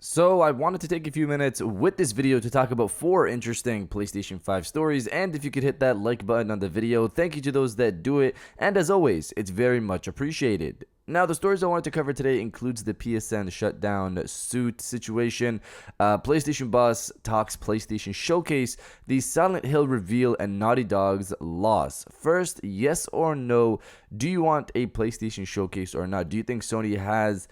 So I wanted to take a few minutes with this video to talk about 4 interesting PlayStation 5 stories, and if you could hit that like button on the video, thank you to those that do it, and as always, it's very much appreciated. Now, the stories I wanted to cover today includes the PSN Shutdown suit situation, PlayStation Boss talks PlayStation Showcase, the Silent Hill reveal, and Naughty Dog's loss. First, yes or no, do you want a PlayStation Showcase or not? Do you think Sony has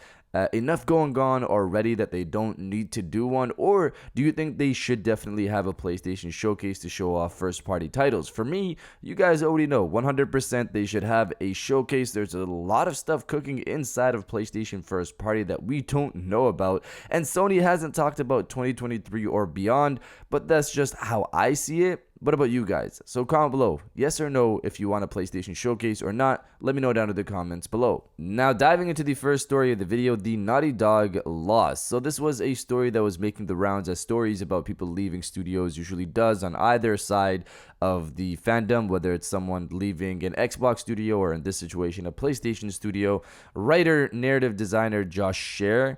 enough going on already that they don't need to do one, or do you think they should definitely have a PlayStation Showcase to show off first party titles? For me, you guys already know 100% they should have a showcase. There's a lot of stuff cooking inside of PlayStation first party that we don't know about, and Sony hasn't talked about 2023 or beyond, but that's just how I see it. What about you guys? So comment below, yes or no, if you want a PlayStation Showcase or not. Let me know down in the comments below. Now, diving into the first story of the video, the Naughty Dog loss. So this was a story that was making the rounds, as stories about people leaving studios usually does on either side of the fandom, whether it's someone leaving an Xbox studio or in this situation a PlayStation studio. Writer, narrative designer Josh Scher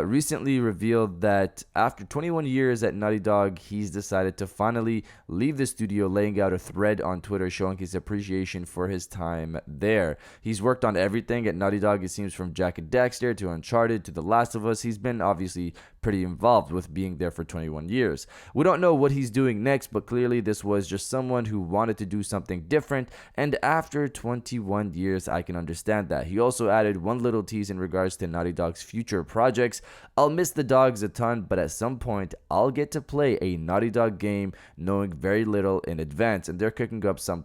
recently revealed that after 21 years at Naughty Dog, he's decided to finally leave the studio, laying out a thread on Twitter showing his appreciation for his time there. He's worked on everything at Naughty Dog, it seems, from Jak and Daxter to Uncharted to The Last of Us. He's been obviously pretty involved with being there for 21 years. We don't know what he's doing next, but clearly this was just someone who wanted to do something different, and after 21 years, I can understand that. He also added one little tease in regards to Naughty Dog's future projects. I'll miss the dogs a ton, but at some point, I'll get to play a Naughty Dog game knowing very little in advance, and they're cooking up some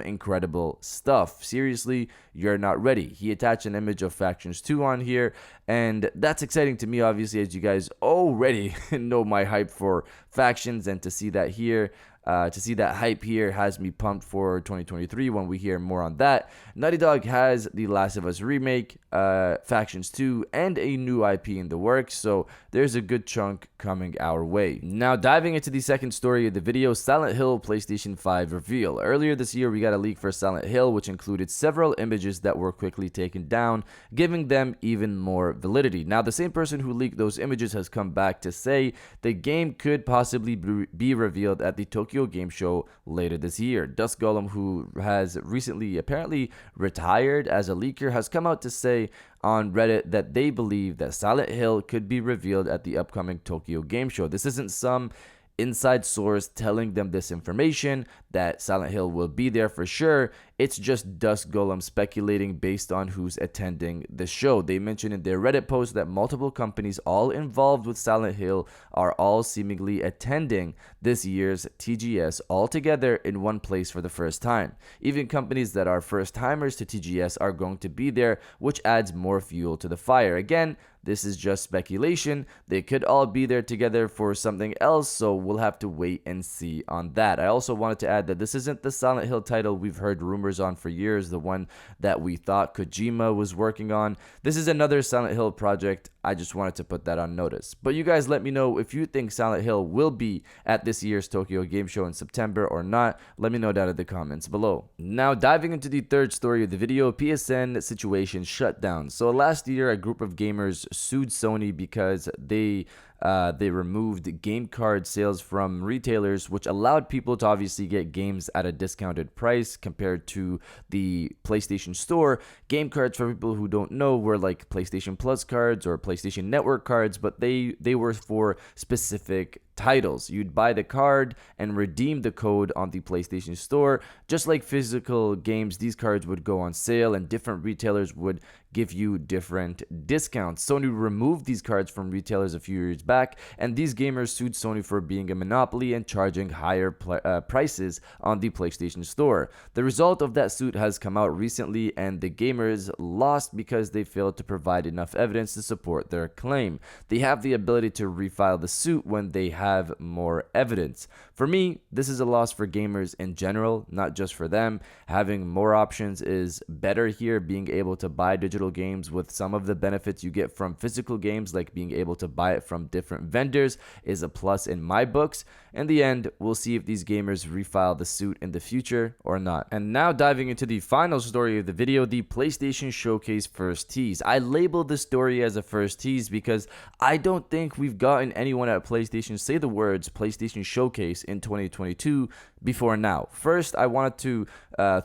incredible stuff. Seriously, you're not ready. He attached an image of Factions 2 on here, and that's exciting to me, obviously, as you guys already know my hype for Factions, and to see that here, to see that hype here has me pumped for 2023 when we hear more on that. Naughty Dog has The Last of Us remake, Factions 2, and a new IP in the works, so there's a good chunk coming our way. Now, diving into the second story of the video, Silent Hill PlayStation 5 reveal. Earlier this year, we got a leak for Silent Hill, which included several images that were quickly taken down, giving them even more validity. Now, the same person who leaked those images has come back to say the game could possibly be revealed at the Tokyo Game Show later this year. Dusk Golem, who has recently apparently retired as a leaker, has come out to say on Reddit that they believe that Silent Hill could be revealed at the upcoming Tokyo Game Show. This isn't some inside source telling them this information that Silent Hill will be there for sure. It's just Dusk Golem speculating based on who's attending the show. They mentioned in their Reddit post that multiple companies all involved with Silent Hill are all seemingly attending this year's TGS all together in one place for the first time. Even companies that are first timers to TGS are going to be there, which adds more fuel to the fire. Again, this is just speculation. They could all be there together for something else, so we'll have to wait and see on that. I also wanted to add that this isn't the Silent Hill title we've heard rumors on for years, the one that we thought Kojima was working on. This is another Silent Hill project. I just wanted to put that on notice. But you guys let me know if you think Silent Hill will be at this year's Tokyo Game Show in September or not. Let me know down in the comments below. Now, diving into the third story of the video, PSN situation shutdown. So last year, a group of gamers sued Sony because they removed game card sales from retailers, which allowed people to obviously get games at a discounted price compared to the PlayStation Store. Game cards, for people who don't know, were like PlayStation Plus cards or PlayStation Network cards, but they were for specific titles. You'd buy the card and redeem the code on the PlayStation Store. Just like physical games, these cards would go on sale and different retailers would give you different discounts. Sony removed these cards from retailers a few years back, and these gamers sued Sony for being a monopoly and charging higher prices on the PlayStation Store. The result of that suit has come out recently, and the gamers lost because they failed to provide enough evidence to support their claim. They have the ability to refile the suit when they have have more evidence. For me, this is a loss for gamers in general, not just for them. Having more options is better here. Being able to buy digital games with some of the benefits you get from physical games, like being able to buy it from different vendors, is a plus in my books. In the end, we'll see if these gamers refile the suit in the future or not. And now diving into the final story of the video, the PlayStation Showcase first tease. I labeled this story as a first tease because I don't think we've gotten anyone at PlayStation say the words PlayStation Showcase in 2022 before now. First, I wanted to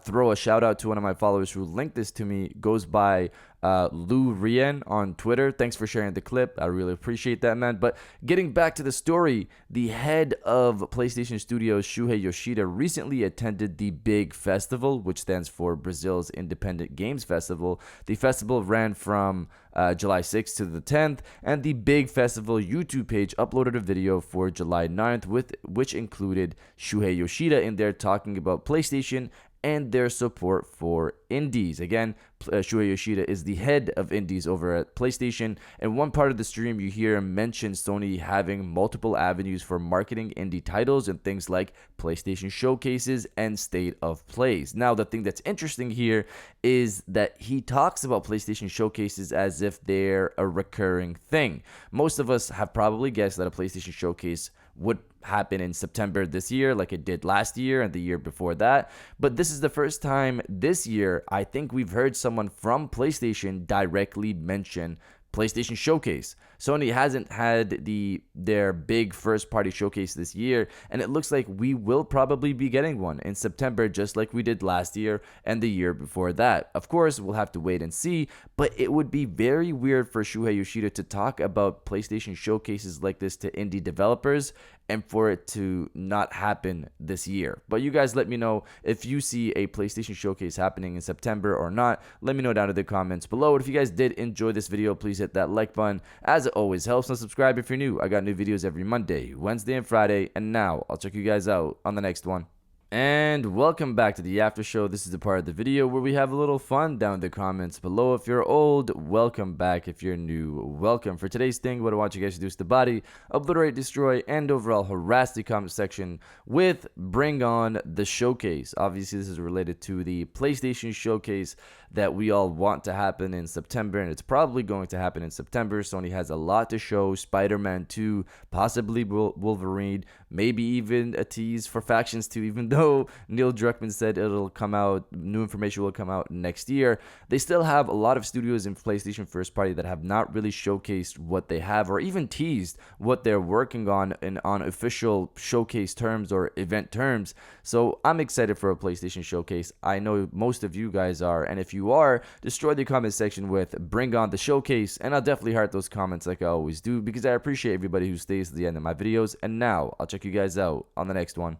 throw a shout out to one of my followers who linked this to me. Goes by Lou Rien on Twitter. Thanks for sharing the clip. I really appreciate that, man. But getting back to the story, the head of PlayStation Studios, Shuhei Yoshida, recently attended the Big Festival, which stands for Brazil's Independent Games Festival. The festival ran from July 6th to the 10th, and the Big Festival YouTube page uploaded a video for July 9th, which included Shuhei Yoshida in there talking about PlayStation and their support for indies. Again, Shuhei Yoshida is the head of indies over at PlayStation, and one part of the stream you hear him mention Sony having multiple avenues for marketing indie titles and things like PlayStation showcases and state of plays. Now, the thing that's interesting here is that he talks about PlayStation showcases as if they're a recurring thing. Most of us have probably guessed that a PlayStation showcase would happen in September this year, like it did last year and the year before that. But this is the first time this year I think we've heard someone from PlayStation directly mention PlayStation Showcase. Sony hasn't had their big first party showcase this year, and it looks like we will probably be getting one in September, just like we did last year and the year before that. Of course, we'll have to wait and see, but it would be very weird for Shuhei Yoshida to talk about PlayStation showcases like this to indie developers and for it to not happen this year. But you guys let me know if you see a PlayStation showcase happening in September or not. Let me know down in the comments below. And if you guys did enjoy this video, please hit that like button, as it always helps, and subscribe if you're new. I got new videos every Monday, Wednesday, and Friday. And now I'll check you guys out on the next one. And welcome back to the after show. This is the part of the video where we have a little fun down in the comments below. If you're old, welcome back. If you're new, welcome. For today's thing, what I want you guys to do is to body, obliterate, destroy, and overall harass the comment section with Bring On the Showcase. Obviously, this is related to the PlayStation Showcase that we all want to happen in September, and it's probably going to happen in September. Sony has a lot to show. Spider-Man 2, possibly Wolverine, maybe even a tease for Factions 2, even though Neil Druckmann said it'll come out, new information will come out next year. They still have a lot of studios in PlayStation first party that have not really showcased what they have or even teased what they're working on on official showcase terms or event terms. So I'm excited for a PlayStation showcase. I know most of you guys are, and if you are, destroy the comment section with Bring On the Showcase, and I'll definitely heart those comments like I always do because I appreciate everybody who stays to the end of my videos. And now I'll check you guys out on the next one.